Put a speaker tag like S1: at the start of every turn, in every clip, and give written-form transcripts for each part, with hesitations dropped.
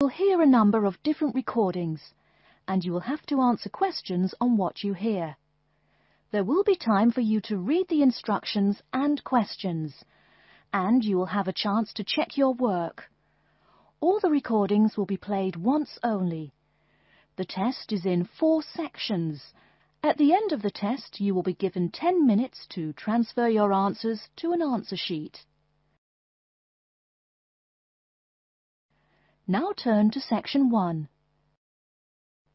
S1: will hear a number of different recordings, and you will have to answer questions on what you hear. There will be time for you to read the instructions and questions, and you will have a chance to check your work. All the recordings will be played once only. The test is in 4 sections. At the end of the test, you will be given 10 minutes to transfer your answers to an answer sheet. Now turn to Section 1.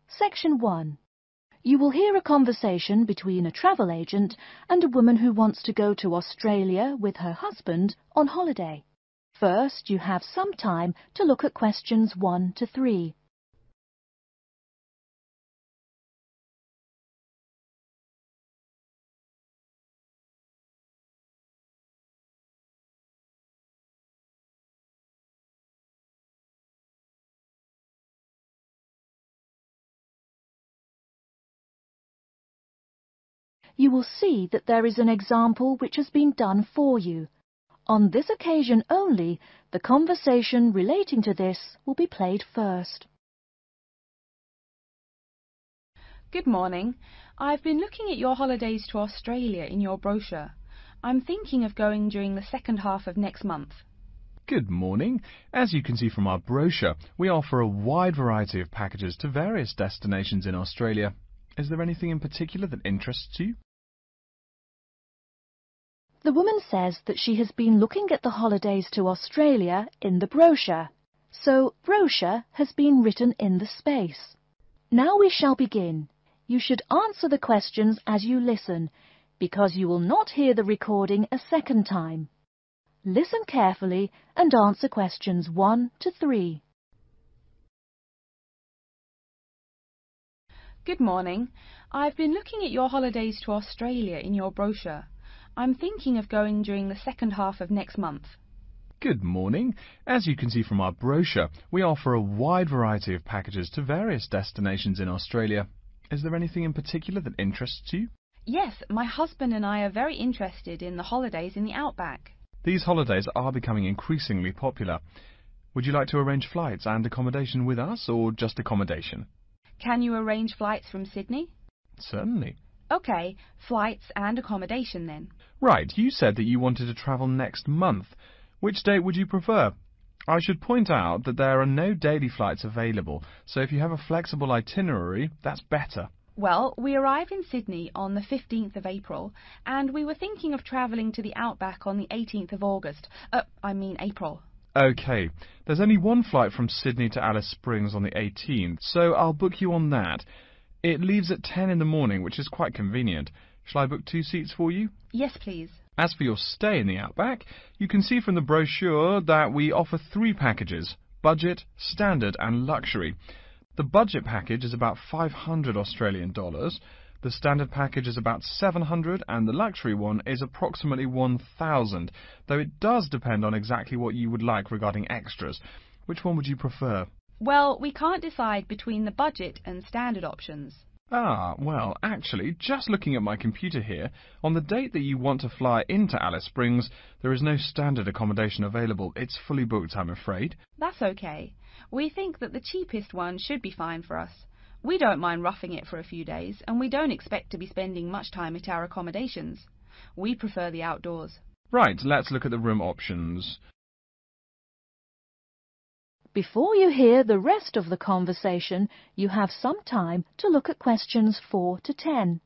S1: Section 1. You will hear a conversation between a travel agent and a woman who wants to go to Australia with her husband on holiday. First, you have some time to look at questions 1 to 3. You will see that there is an example which has been done for you. On this occasion only, the conversation relating to this will be played first.
S2: Good morning. I've been looking at your holidays to Australia in your brochure. I'm thinking of going during the second half of next month.
S3: Good morning. As you can see from our brochure, we offer a wide variety of packages to various destinations in Australia. Is there anything in particular that interests you?
S1: The woman says that she has been looking at the holidays to Australia in the brochure. So, brochure has been written in the space. Now we shall begin. You should answer the questions as you listen, because you will not hear the recording a second time. Listen carefully and answer questions 1 to 3.
S2: Good morning. I've been looking at your holidays to Australia in your brochure. I'm thinking of going during the second half of next month.
S3: Good morning. As you can see from our brochure, we offer a wide variety of packages to various destinations in Australia. Is there anything in particular that interests you?
S2: Yes, my husband and I are very interested in the holidays in the outback.
S3: These holidays are becoming increasingly popular. Would you like to arrange flights and accommodation with us, or just accommodation?
S2: Can you arrange flights from Sydney?
S3: Certainly.
S2: OK, flights and accommodation then.
S3: Right, you said that you wanted to travel next month. Which date would you prefer? I should point out that there are no daily flights available, so if you have a flexible itinerary, that's better.
S2: Well, we arrive in Sydney on the 15th of April, and we were thinking of travelling to the outback on the 18th of August. April.
S3: OK, there's only one flight from Sydney to Alice Springs on the 18th, so I'll book you on that. It leaves at 10 in the morning, which is quite convenient. Shall I book 2 seats for you?
S2: Yes, please.
S3: As for your stay in the outback, you can see from the brochure that we offer 3 packages: budget, standard and luxury. The budget package is about $500 Australian dollars, the standard package is about $700 and the luxury one is approximately $1,000, though it does depend on exactly what you would like regarding extras. Which one would you prefer?
S2: Well, we can't decide between the budget and standard options.
S3: Well, actually, just looking at my computer here, on the date that you want to fly into Alice Springs, there is no standard accommodation available. It's fully booked, I'm afraid.
S2: That's okay. We think that the cheapest one should be fine for us. We don't mind roughing it for a few days, and we don't expect to be spending much time at our accommodations. We prefer the outdoors.
S3: Right, let's look at the room options.
S1: Before you hear the rest of the conversation, you have some time to look at questions 4 to 10.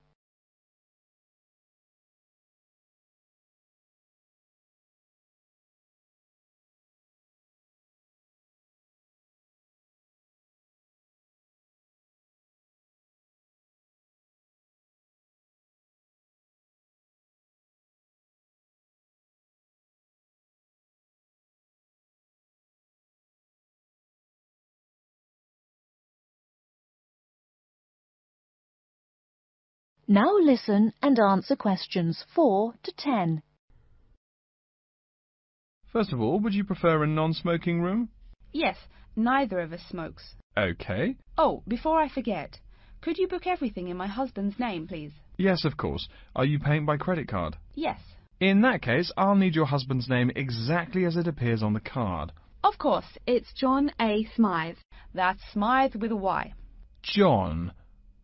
S1: Now listen and answer questions 4 to 10.
S3: First of all, would you prefer a non-smoking room?
S2: Yes, neither of us smokes.
S3: OK.
S2: Oh, before I forget, could you book everything in my husband's name, please?
S3: Yes, of course. Are you paying by credit card?
S2: Yes.
S3: In that case, I'll need your husband's name exactly as it appears on the card.
S2: Of course, it's John A. Smythe. That's Smythe with a Y.
S3: John,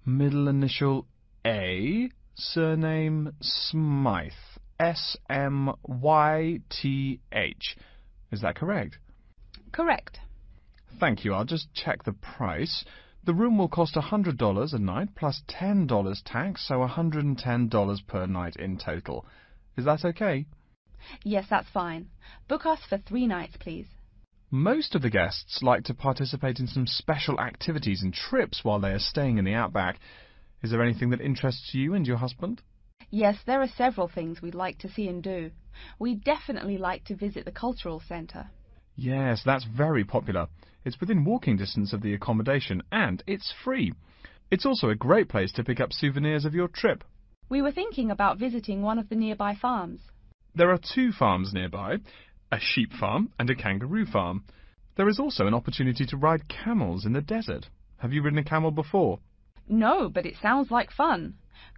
S3: middle initial A, surname Smythe, S-M-Y-T-H. Is that correct?
S2: Correct.
S3: Thank you. I'll just check the price. The room will cost $100 a night plus $10 tax, so $110 per night in total. Is that okay?
S2: Yes, that's fine. Book us for 3 nights, please.
S3: Most of the guests like to participate in some special activities and trips while they are staying in the outback. Is there anything that interests you and your husband?
S2: Yes, there are several things we'd like to see and do. We'd definitely like to visit the cultural centre.
S3: Yes, that's very popular. It's within walking distance of the accommodation and it's free. It's also a great place to pick up souvenirs of your trip.
S2: We were thinking about visiting one of the nearby farms.
S3: There are 2 farms nearby, a sheep farm and a kangaroo farm. There is also an opportunity to ride camels in the desert. Have you ridden a camel before?
S2: No, but it sounds like fun.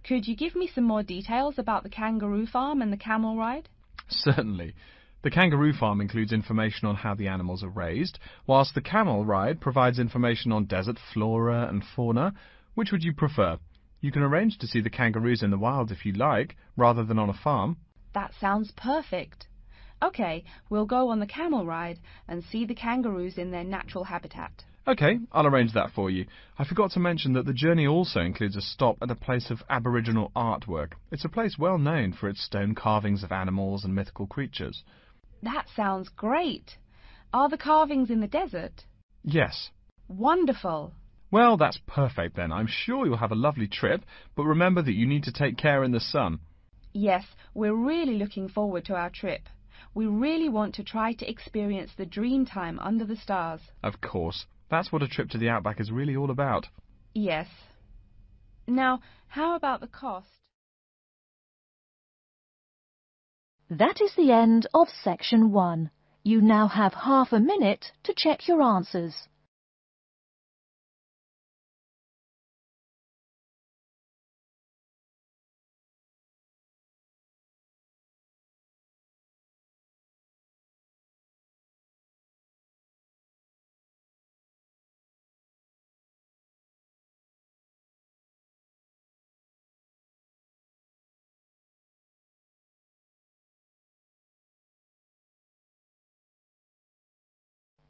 S2: Could you give me some more details about the kangaroo farm and the camel ride?
S3: Certainly. The kangaroo farm includes information on how the animals are raised, whilst the camel ride provides information on desert flora and fauna. Which would you prefer? You can arrange to see the kangaroos in the wild if you like, rather than on a farm.
S2: That sounds perfect. OK, we'll go on the camel ride and see the kangaroos in their natural habitat.
S3: OK, I'll arrange that for you. I forgot to mention that the journey also includes a stop at a place of Aboriginal artwork. It's a place well known for its stone carvings of animals and mythical creatures.
S2: That sounds great. Are the carvings in the desert?
S3: Yes.
S2: Wonderful.
S3: Well, that's perfect then. I'm sure you'll have a lovely trip, but remember that you need to take care in the sun.
S2: Yes, we're really looking forward to our trip. We really want to try to experience the dream time under the stars.
S3: Of course. That's what a trip to the outback is really all about.
S2: Yes. Now, how about the cost?
S1: That is the end of section 1. You now have half a minute to check your answers.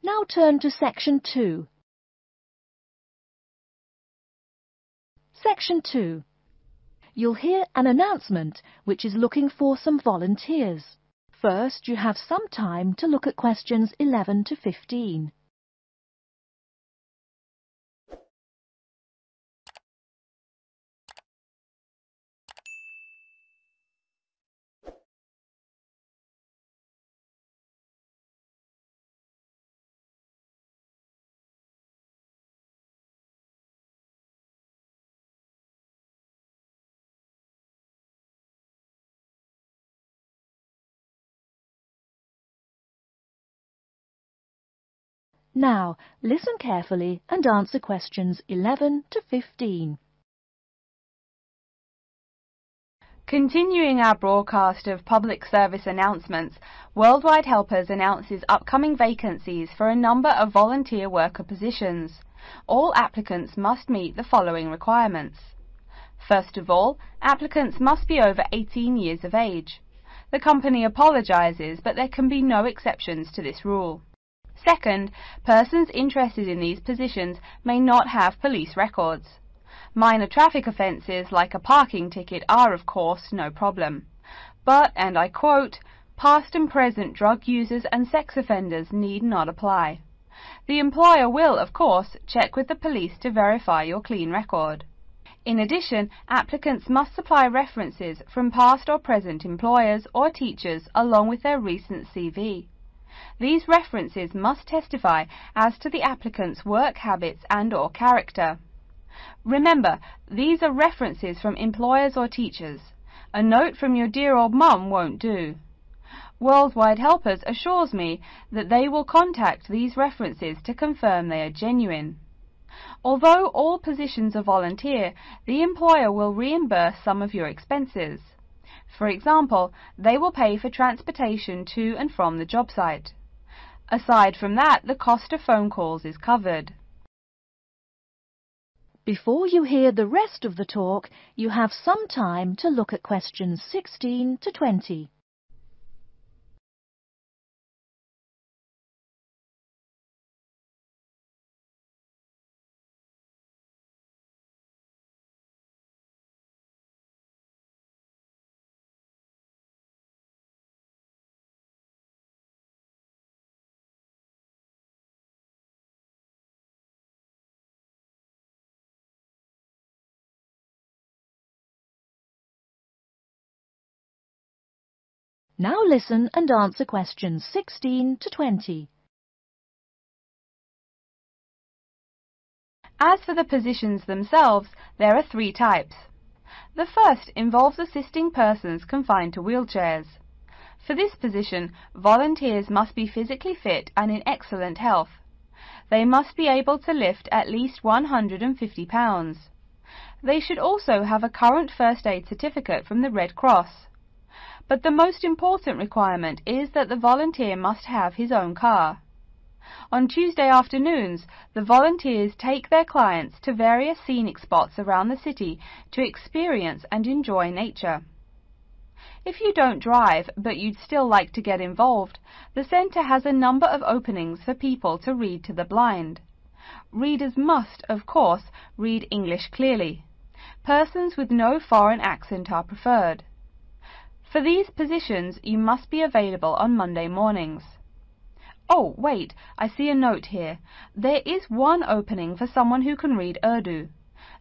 S1: Now turn to section 2. Section 2. You'll hear an announcement which is looking for some volunteers. First, you have some time to look at questions 11 to 15. Now, listen carefully and answer questions 11 to 15.
S2: Continuing our broadcast of public service announcements, Worldwide Helpers announces upcoming vacancies for a number of volunteer worker positions. All applicants must meet the following requirements. First of all, applicants must be over 18 years of age. The company apologises, but there can be no exceptions to this rule. Second, persons interested in these positions may not have police records. Minor traffic offences like a parking ticket are, of course, no problem. But, and I quote, past and present drug users and sex offenders need not apply. The employer will, of course, check with the police to verify your clean record. In addition, applicants must supply references from past or present employers or teachers along with their recent CV. These references must testify as to the applicant's work habits and/or character. Remember, these are references from employers or teachers. A note from your dear old mum won't do. Worldwide Helpers assures me that they will contact these references to confirm they are genuine. Although all positions are volunteer, the employer will reimburse some of your expenses. For example, they will pay for transportation to and from the job site. Aside from that, the cost of phone calls is covered.
S1: Before you hear the rest of the talk, you have some time to look at questions 16 to 20. Now listen and answer questions 16 to 20.
S2: As for the positions themselves, there are three types. The first involves assisting persons confined to wheelchairs. For this position, volunteers must be physically fit and in excellent health. They must be able to lift at least 150 pounds. They should also have a current first aid certificate from the Red Cross. But the most important requirement is that the volunteer must have his own car. On Tuesday afternoons, the volunteers take their clients to various scenic spots around the city to experience and enjoy nature. If you don't drive, but you'd still like to get involved, the centre has a number of openings for people to read to the blind. Readers must, of course, read English clearly. Persons with no foreign accent are preferred. For these positions, you must be available on Monday mornings. Oh, wait, I see a note here. There is one opening for someone who can read Urdu.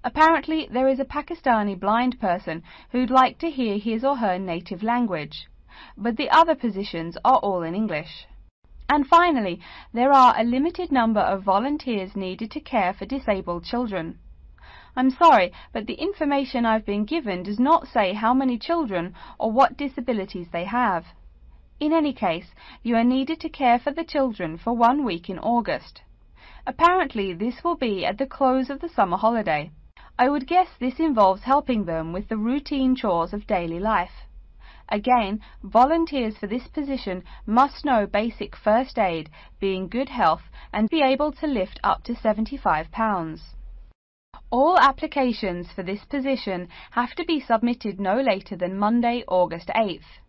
S2: Apparently, there is a Pakistani blind person who'd like to hear his or her native language, but the other positions are all in English. And finally, there are a limited number of volunteers needed to care for disabled children. I'm sorry, but the information I've been given does not say how many children or what disabilities they have. In any case, you are needed to care for the children for 1 week in August. Apparently, this will be at the close of the summer holiday. I would guess this involves helping them with the routine chores of daily life. Again, volunteers for this position must know basic first aid, be in good health, and be able to lift up to 75 pounds. All applications for this position have to be submitted no later than Monday, August 8th.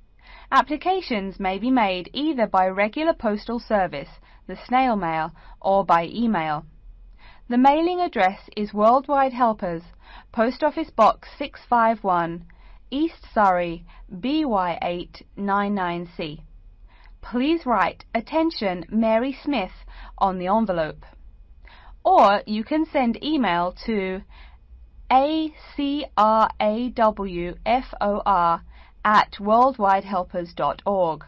S2: Applications may be made either by regular postal service, the snail mail, or by email. The mailing address is Worldwide Helpers, Post Office Box 651, East Surrey, BY8 99C. Please write "Attention Mary Smith" on the envelope. Or you can send email to acrawfor@worldwidehelpers.org.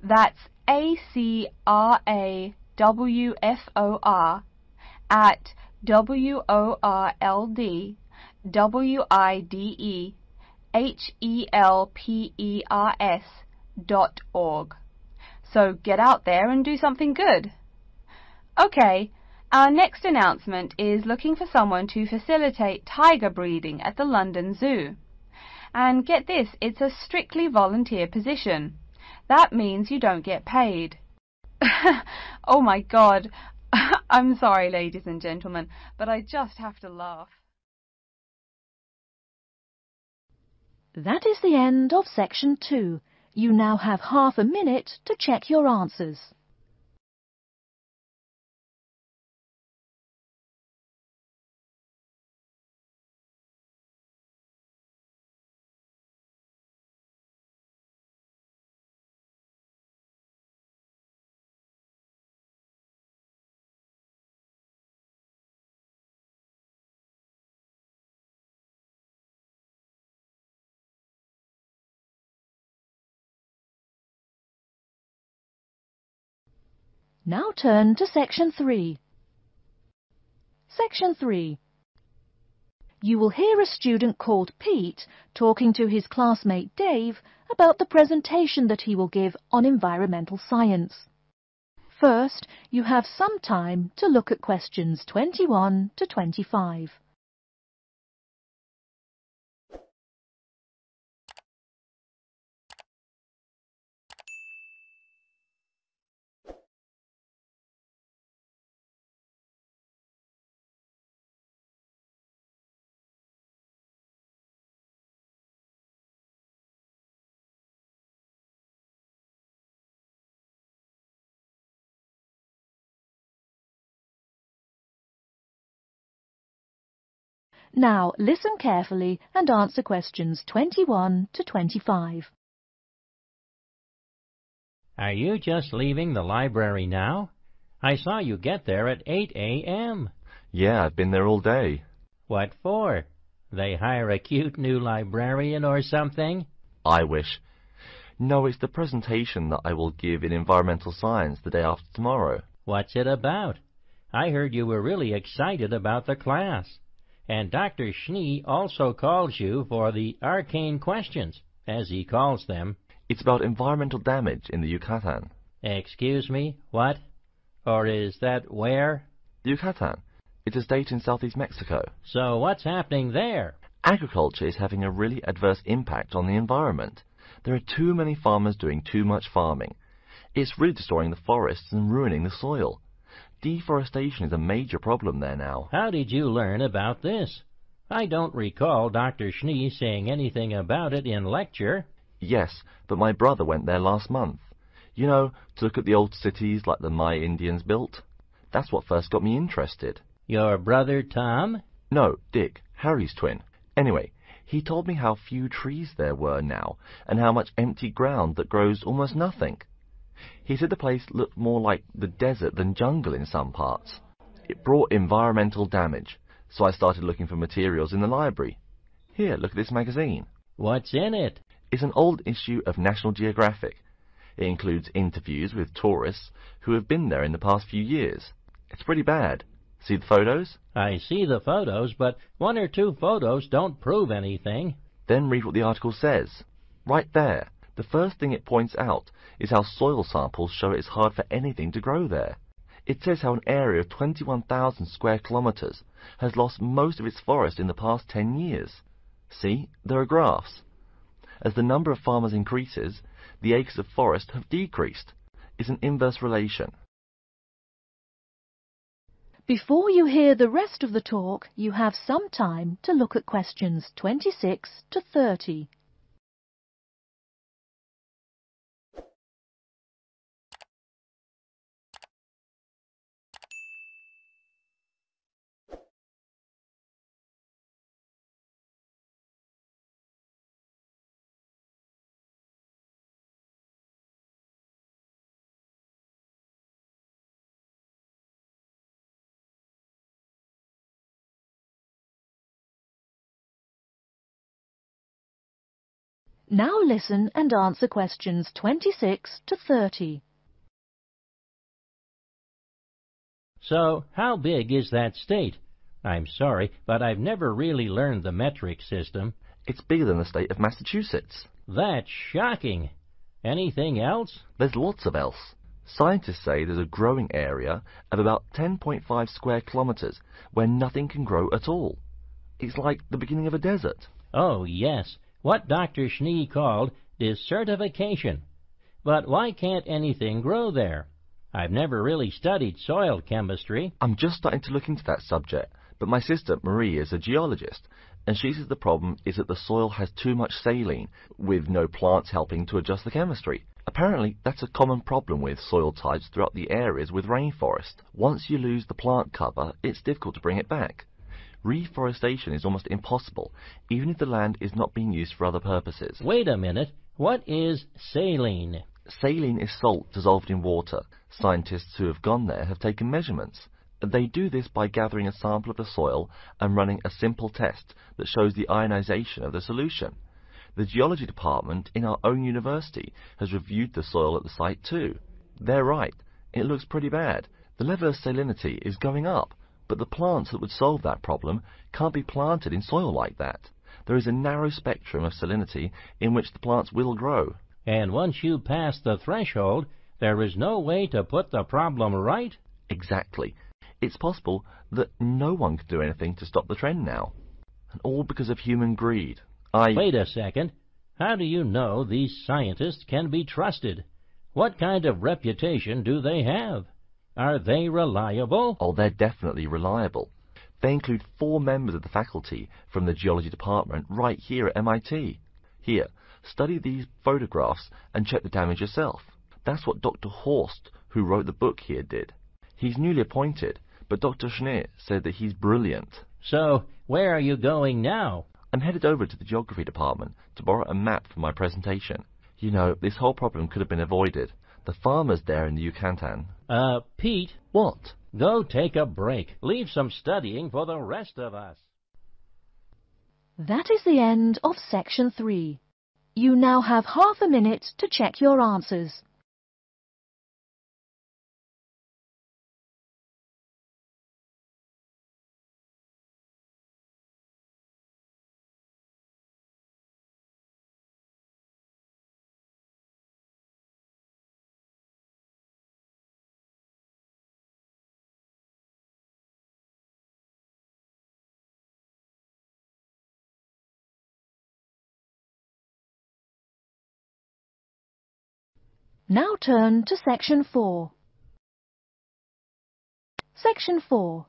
S2: That's acrawfor@worldwidehelpers.org. So get out there and do something good. Okay. Our next announcement is looking for someone to facilitate tiger breeding at the London Zoo. And get this, it's a strictly volunteer position. That means you don't get paid. Oh my God. I'm sorry, ladies and gentlemen, but I just have to laugh.
S1: That is the end of section 2. You now have half a minute to check your answers. Now turn to section 3. Section 3. You will hear a student called Pete talking to his classmate Dave about the presentation that he will give on environmental science. First, you have some time to look at questions 21 to 25. Now listen carefully and answer questions 21 to 25.
S4: Are you just leaving the library now? I saw you get there at 8 a.m.
S5: Yeah, I've been there all day.
S4: What for? They hire a cute new librarian or something?
S5: I wish. No, it's the presentation that I will give in environmental science the day after tomorrow.
S4: What's it about? I heard you were really excited about the class. And Dr. Schnee also calls you for the arcane questions, as he calls them.
S5: It's about environmental damage in the Yucatan.
S4: Excuse me, what? Or is that where?
S5: Yucatan. It's a state in southeast Mexico.
S4: So what's happening there?
S5: Agriculture is having a really adverse impact on the environment. There are too many farmers doing too much farming. It's really destroying the forests and ruining the soil. Deforestation is a major problem there now.
S4: How did you learn about this? I don't recall Dr. Schnee saying anything about it in lecture.
S5: Yes, but my brother went there last month. You know, to look at the old cities like the Maya Indians built. That's what first got me interested.
S4: Your brother Tom?
S5: No, Dick, Harry's twin. Anyway, he told me how few trees there were now, and how much empty ground that grows almost nothing. He said the place looked more like the desert than jungle in some parts. It brought environmental damage, so I started looking for materials in the library. Here, look at this magazine.
S4: What's in it?
S5: It's an old issue of National Geographic. It includes interviews with tourists who have been there in the past few years. It's pretty bad. See the photos?
S4: I see the photos, but one or two photos don't prove anything.
S5: Then read what the article says. Right there. The first thing it points out is how soil samples show it's hard for anything to grow there. It says how an area of 21,000 square kilometers has lost most of its forest in the past 10 years. See, there are graphs. As the number of farmers increases, the acres of forest have decreased. It's an inverse relation.
S1: Before you hear the rest of the talk, you have some time to look at questions 26 to 30. Now listen and answer questions 26 to 30.
S4: So, how big is that state? I'm sorry, but I've never really learned the metric system.
S5: It's bigger than the state of Massachusetts.
S4: That's shocking. Anything else?
S5: There's lots of else. Scientists say there's a growing area of about 10.5 square kilometers where nothing can grow at all. It's like the beginning of a desert.
S4: Oh, yes. What Dr. Schnee called desertification. But why can't anything grow there? I've never really studied soil chemistry.
S5: I'm just starting to look into that subject, but my sister Marie is a geologist, and she says the problem is that the soil has too much saline, with no plants helping to adjust the chemistry. Apparently, that's a common problem with soil types throughout the areas with rainforest. Once you lose the plant cover, it's difficult to bring it back. Reforestation is almost impossible, even if the land is not being used for other purposes.
S4: Wait a minute. What is saline?
S5: Saline is salt dissolved in water. Scientists who have gone there have taken measurements. They do this by gathering a sample of the soil and running a simple test that shows the ionization of the solution. The geology department in our own university has reviewed the soil at the site too. They're right. It looks pretty bad. The level of salinity is going up. But the plants that would solve that problem can't be planted in soil like that. There is a narrow spectrum of salinity in which the plants will grow.
S4: And once you pass the threshold, there is no way to put the problem right?
S5: Exactly. It's possible that no one can do anything to stop the trend now. And all because of human greed.
S4: Wait a second. How do you know these scientists can be trusted? What kind of reputation do they have? Are they reliable?
S5: Oh, they're definitely reliable. They include 4 members of the faculty from the geology department right here at MIT. Here, study these photographs and check the damage yourself. That's what Dr. Horst, who wrote the book here, did. He's newly appointed, but Dr. Schnee said that he's brilliant.
S4: So, where are you going now?
S5: I'm headed over to the geography department to borrow a map for my presentation. You know, this whole problem could have been avoided. The farmers there in the Yucatan...
S4: Pete?
S5: What?
S4: Go take a break. Leave some studying for the rest of us.
S1: That is the end of Section 3. You now have half a minute to check your answers. Now turn to Section 4. Section 4.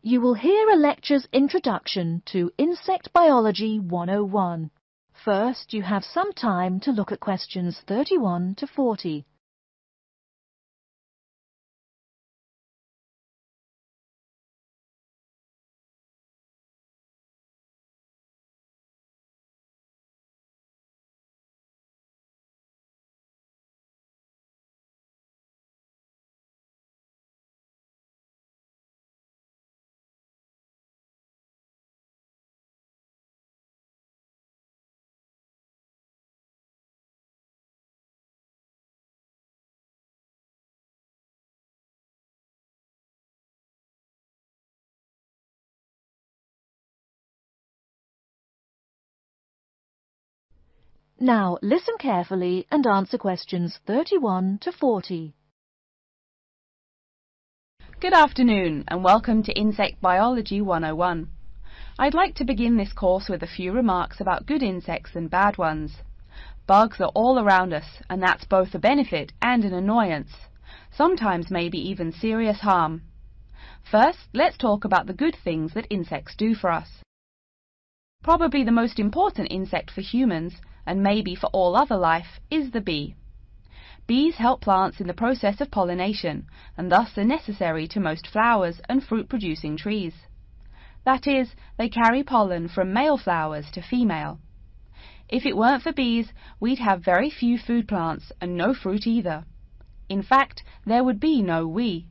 S1: You will hear a lecture's introduction to Insect Biology 101. First, you have some time to look at questions 31 to 40. Now listen carefully and answer questions 31 to 40.
S2: Good afternoon and welcome to Insect Biology 101. I'd like to begin this course with a few remarks about good insects and bad ones. Bugs are all around us, and that's both a benefit and an annoyance, sometimes maybe even serious harm. First, let's talk about the good things that insects do for us. Probably the most important insect for humans, and maybe for all other life, is the bee. Bees help plants in the process of pollination, and thus are necessary to most flowers and fruit-producing trees. That is, they carry pollen from male flowers to female. If it weren't for bees, we'd have very few food plants and no fruit either. In fact, there would be no we.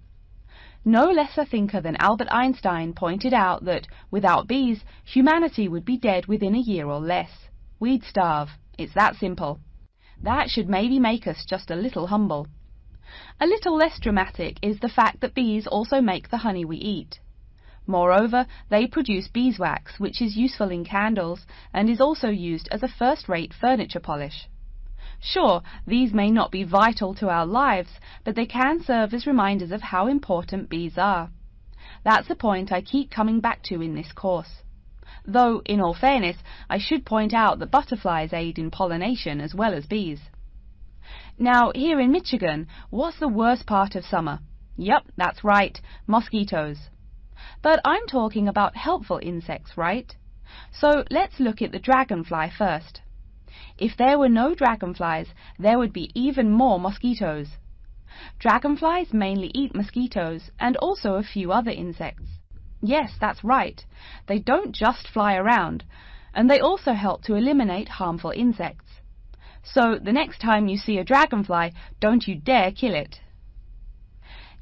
S2: No less a thinker than Albert Einstein pointed out that, without bees, humanity would be dead within a year or less. We'd starve. It's that simple. That should maybe make us just a little humble. A little less dramatic is the fact that bees also make the honey we eat. Moreover, they produce beeswax, which is useful in candles and is also used as a first-rate furniture polish. Sure, these may not be vital to our lives, but they can serve as reminders of how important bees are. That's a point I keep coming back to in this course. Though, in all fairness, I should point out that butterflies aid in pollination as well as bees. Now, here in Michigan, what's the worst part of summer? Yep, that's right, mosquitoes. But I'm talking about helpful insects, right? So let's look at the dragonfly first. If there were no dragonflies, there would be even more mosquitoes. Dragonflies mainly eat mosquitoes and also a few other insects. Yes, that's right. They don't just fly around, and they also help to eliminate harmful insects. So the next time you see a dragonfly, don't you dare kill it.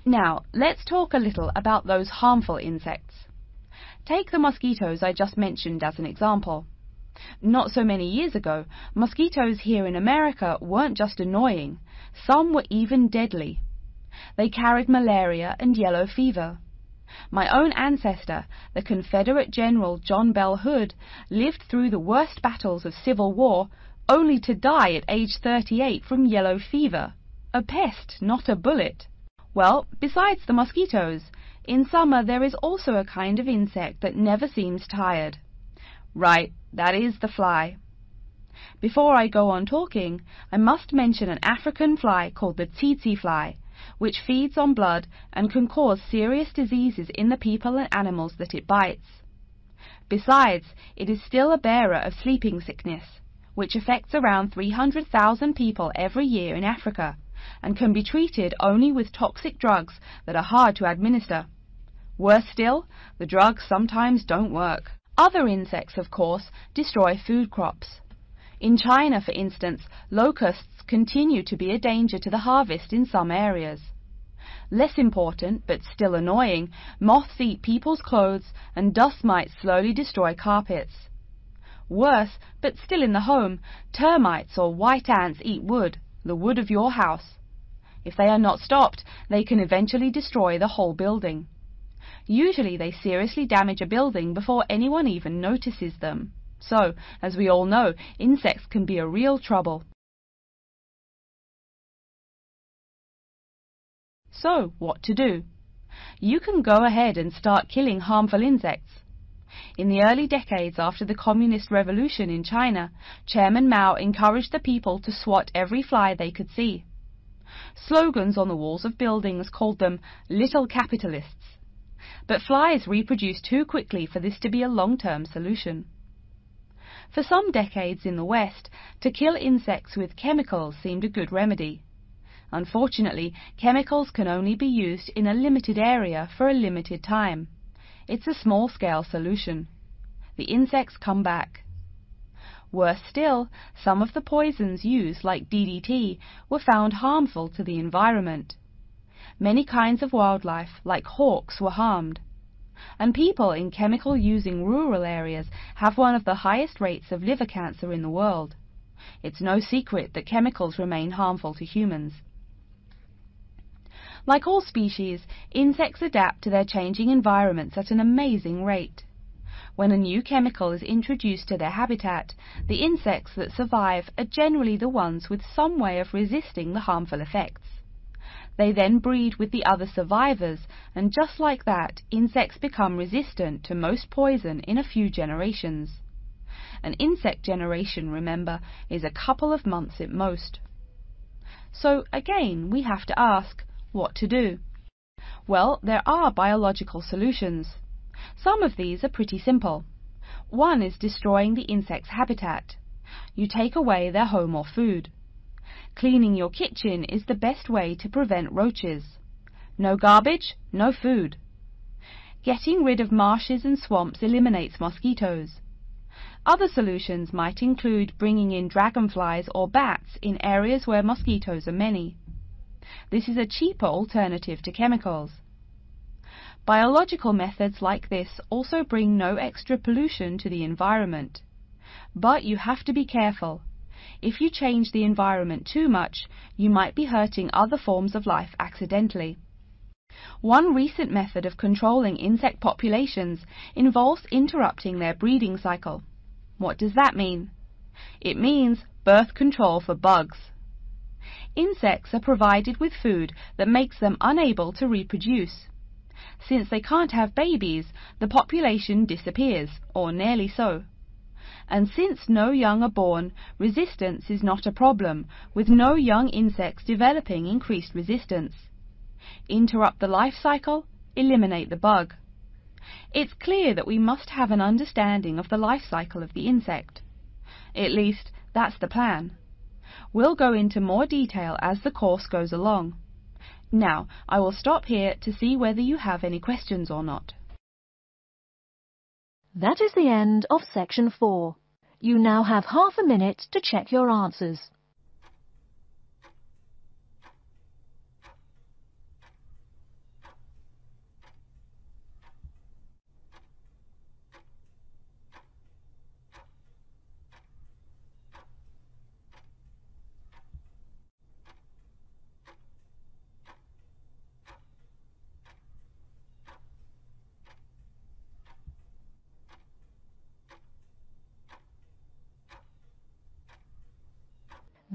S2: Now, let's talk a little about those harmful insects. Take the mosquitoes I just mentioned as an example. Not so many years ago, mosquitoes here in America weren't just annoying, some were even deadly. They carried malaria and yellow fever. My own ancestor, the Confederate General John Bell Hood, lived through the worst battles of Civil War, only to die at age 38 from yellow fever. A pest, not a bullet. Well, besides the mosquitoes, in summer there is also a kind of insect that never seems tired. Right, that is the fly. Before I go on talking, I must mention an African fly called the tsetse fly, which feeds on blood and can cause serious diseases in the people and animals that it bites. Besides, it is still a bearer of sleeping sickness, which affects around 300,000 people every year in Africa, and can be treated only with toxic drugs that are hard to administer. Worse still, the drugs sometimes don't work. Other insects, of course, destroy food crops. In China, for instance, locusts continue to be a danger to the harvest in some areas. Less important, but still annoying, moths eat people's clothes and dust mites slowly destroy carpets. Worse, but still in the home, termites or white ants eat wood, the wood of your house. If they are not stopped, they can eventually destroy the whole building. Usually they seriously damage a building before anyone even notices them. So, as we all know, insects can be a real trouble. So, what to do? You can go ahead and start killing harmful insects. In the early decades after the Communist Revolution in China, Chairman Mao encouraged the people to swat every fly they could see. Slogans on the walls of buildings called them little capitalists. But flies reproduce too quickly for this to be a long-term solution. For some decades in the West, to kill insects with chemicals seemed a good remedy. Unfortunately, chemicals can only be used in a limited area for a limited time. It's a small-scale solution. The insects come back. Worse still, some of the poisons used, like DDT, were found harmful to the environment. Many kinds of wildlife, like hawks, were harmed. And people in chemical-using rural areas have one of the highest rates of liver cancer in the world. It's no secret that chemicals remain harmful to humans. Like all species, insects adapt to their changing environments at an amazing rate. When a new chemical is introduced to their habitat, the insects that survive are generally the ones with some way of resisting the harmful effects. They then breed with the other survivors, and just like that, insects become resistant to most poison in a few generations. An insect generation, remember, is a couple of months at most. So again, we have to ask, what to do? Well, there are biological solutions. Some of these are pretty simple. One is destroying the insect's habitat. You take away their home or food. Cleaning your kitchen is the best way to prevent roaches. No garbage, no food. Getting rid of marshes and swamps eliminates mosquitoes. Other solutions might include bringing in dragonflies or bats in areas where mosquitoes are many. This is a cheaper alternative to chemicals. Biological methods like this also bring no extra pollution to the environment. But you have to be careful. If you change the environment too much, you might be hurting other forms of life accidentally. One recent method of controlling insect populations involves interrupting their breeding cycle. What does that mean? It means birth control for bugs. Insects are provided with food that makes them unable to reproduce. Since they can't have babies, the population disappears, or nearly so. And since no young are born, resistance is not a problem, with no young insects developing increased resistance. Interrupt the life cycle, eliminate the bug. It's clear that we must have an understanding of the life cycle of the insect. At least, that's the plan. We'll go into more detail as the course goes along. Now, I will stop here to see whether you have any questions or not.
S1: That is the end of section 4. You now have half a minute to check your answers.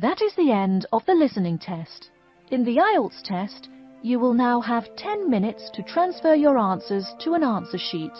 S1: That is the end of the listening test. In the Ielts test, you will now have 10 minutes to transfer your answers to an answer sheet.